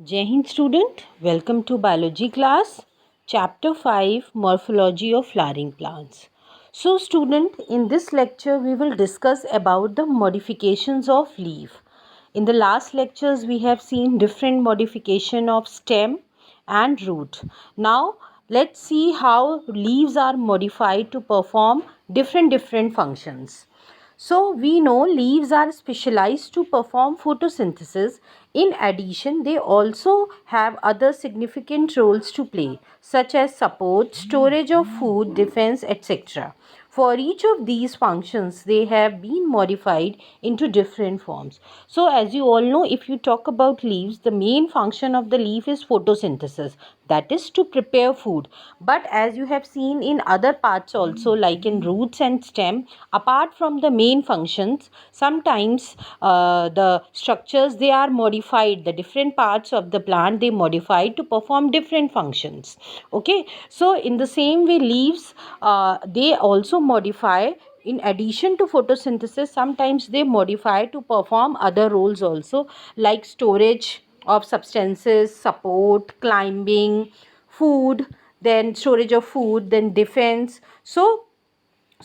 Jai Hind student, welcome to biology class, chapter 5 morphology of flowering plants. So student, in this lecture we will discuss about the modifications of leaf. In the last lectures we have seen different modification of stem and root. Now let's see how leaves are modified to perform different functions. So we know leaves are specialized to perform photosynthesis. In addition, they also have other significant roles to play, such as support, storage of food, defense, etc. For each of these functions, they have been modified into different forms. So as you all know, if you talk about leaves, the main function of the leaf is photosynthesis, that is to prepare food. But as you have seen in other parts also, like in roots and stem, apart from the main functions, sometimes the structures, they are modified, the different parts of the plant they modified to perform different functions. Okay, so in the same way leaves, they also modify. In addition to photosynthesis, sometimes they modify to perform other roles also, like storage of substances, support, climbing, food, then storage of food, then defense. So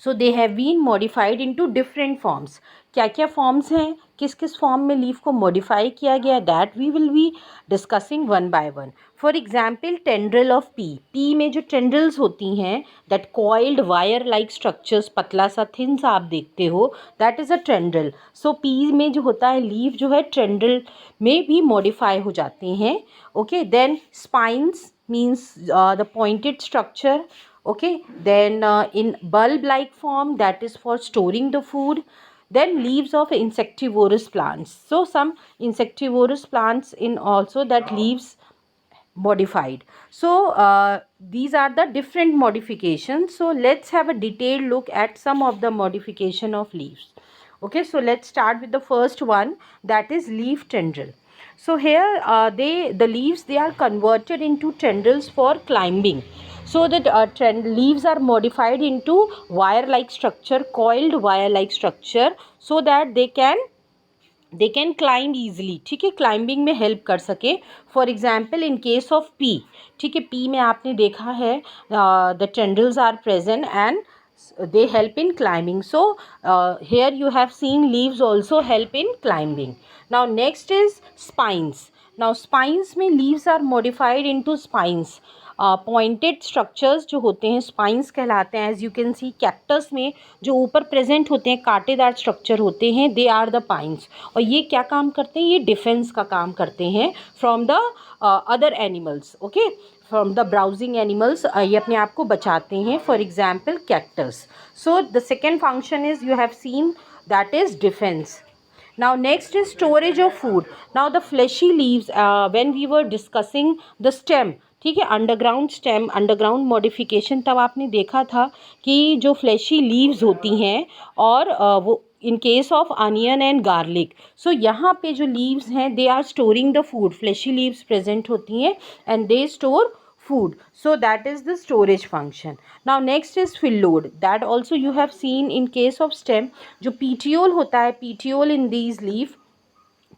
they have been modified into different forms. क्या क्या forms हैं, किस किस form में leaf को modify किया गया, that we will be discussing one by one. For example tendril of pea में जो टेंड्रिल्स होती हैं, that coiled wire like structures, पतला सा थिन सा आप देखते हो, that is a tendril. So pea में जो होता है लीफ जो है टेंड्रिल में भी मॉडिफाई हो जाते हैं. Okay, then spines means the pointed structure. Okay, then in bulb like form, that is for storing the food. Then leaves of insectivorous plants. So some insectivorous plants in also that leaves modified. So these are the different modifications. So let's have a detailed look at some of the modification of leaves. Okay, so let's start with the first one, that is leaf tendril. So here the leaves, they are converted into tendrils for climbing. So that leaves are modified into wire like structure, coiled wire like structure, so that they can climb easily. ठीक है, climbing में help कर सके. For example in case of pea, ठीक है, pea में आपने देखा है the tendrils are present and they help in climbing. So here you have seen leaves also help in climbing. Now next is spines. Now spines में leaves are modified into spines. Pointed structures जो होते हैं spines कहलाते हैं. As you can see cactus में जो ऊपर present होते हैं कांटेदार स्ट्रक्चर होते हैं, दे आर द पाइंस. और ये क्या काम करते हैं, ये डिफेंस का काम करते हैं from the other animals. Okay, from the browsing animals, ये अपने आप को बचाते हैं. For example cactus. So the second function is you have seen, that is defence. Now next is storage of food. Now the fleshy leaves, when we were discussing the stem, ठीक है, underground stem, underground modification, तब आपने देखा था कि जो flashy leaves होती हैं और वो in case of onion and garlic. So यहाँ पे जो लीव्स हैं, they are storing the food. Fleshy leaves present होती हैं and they store food. So that is the storage function. Now next is phyllodes. That also you have seen in case of stem. जो petiole होता है, petiole in these leaf,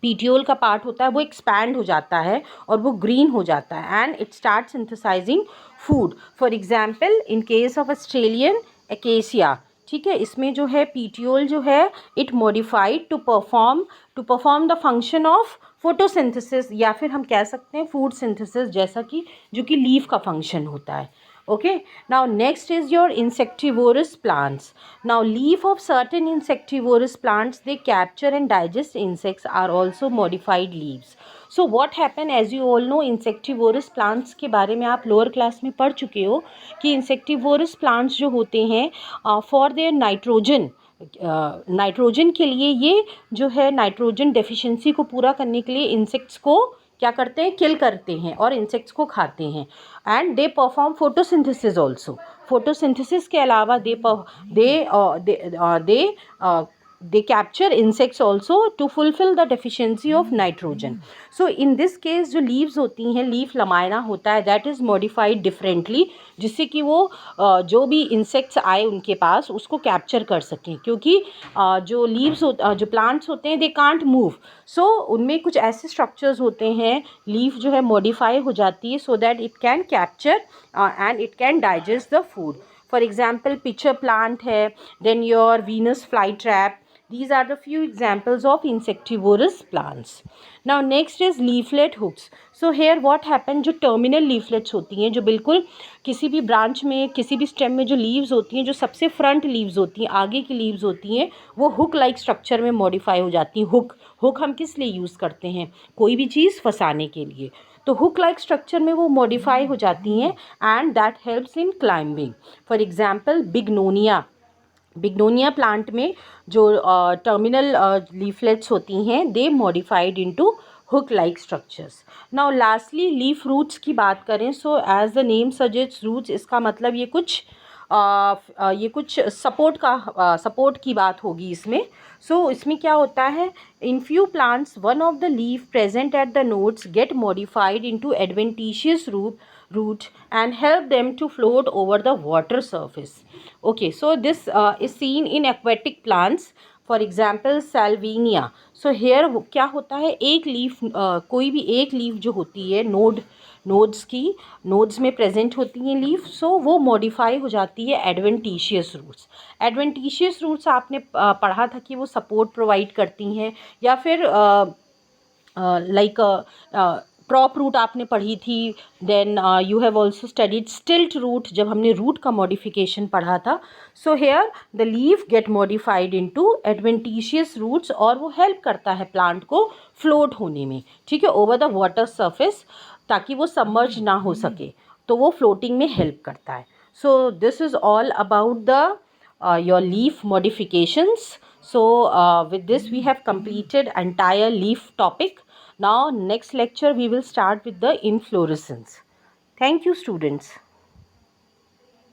petiole का part होता है वो expand हो जाता है और वो ग्रीन हो जाता है and it start synthesising food. For example in case of Australian acacia, ठीक है, इसमें जो है पीटियोल जो है it modified to perform the function of photosynthesis, या फिर हम कह सकते हैं फूड सिंथेसिस, जैसा कि जो कि लीफ का फंक्शन होता है. Okay, now next is your insectivorous plants. Now leaf of certain insectivorous plants, they capture and digest insects, are also modified leaves. So what happen, as you all know, insectivorous plants के बारे में आप lower class में पढ़ चुके हो कि insectivorous plants जो होते हैं for their नाइट्रोजन के लिए, ये जो है नाइट्रोजन डेफिशिएंसी को पूरा करने के लिए इंसेक्ट्स को क्या करते हैं, किल करते हैं और इंसेक्ट्स को खाते हैं. And they perform photosynthesis also. Photosynthesis के अलावा दे they capture insects also to fulfill the deficiency of nitrogen. So in this case जो leaves होती हैं, leaf lamina होता है, that is modified differently, जिससे कि वो जो भी insects आए उनके पास उसको capture कर सकें, क्योंकि जो leaves जो plants होते हैं they can't move, so उनमें कुछ ऐसे structures होते हैं, leaf जो है modify हो जाती है so that it can capture and it can digest the food. For example, pitcher plant है, then your Venus flytrap. These are the few examples of insectivorous plants. Now next is leaflet hooks. So here what happen, जो terminal leaflets होती हैं, जो बिल्कुल किसी भी branch में, किसी भी stem में जो leaves होती हैं, जो सबसे front leaves होती हैं, आगे की leaves होती हैं, वो hook like structure में modify हो जाती हैं. hook हम किस लिए use करते हैं, कोई भी चीज़ फंसाने के लिए, तो हुक लाइक स्ट्रक्चर में वो मॉडिफाई हो जाती हैं and that helps in climbing. For example Bignonia plant में जो टर्मिनल लीफलेट्स होती हैं they modified into hook like structures. Now lastly leaf roots की बात करें, so as the name suggest roots, इसका मतलब ये कुछ सपोर्ट की बात होगी इसमें. सो इसमें क्या होता है, in few plants one of the leaf present at the nodes gate modified into adventitious root and help them to float over the water surface. Okay, so this is seen in aquatic plants, for example salvinia. So here क्या होता है, एक leaf कोई भी एक leaf जो होती है नोड्स में प्रेजेंट होती हैं लीफ, सो वो मॉडिफाई हो जाती है एडवेंटिशियस रूट्स आपने पढ़ा था कि वो सपोर्ट प्रोवाइड करती हैं, या फिर क्रॉप रूट आपने पढ़ी थी. Then you have also studied stilt root, जब हमने रूट का मॉडिफिकेशन पढ़ा था. So here the leaf get modified into adventitious roots, और वो हेल्प करता है प्लांट को फ्लोट होने में, ठीक है, ओवर द वाटर सरफेस, ताकि वो सबमर्ज ना हो सके, तो वो फ्लोटिंग में हेल्प करता है. So this is all about the your leaf modifications. So with this we have completed entire leaf topic. Now next lecture we will start with the inflorescence. Thank you students.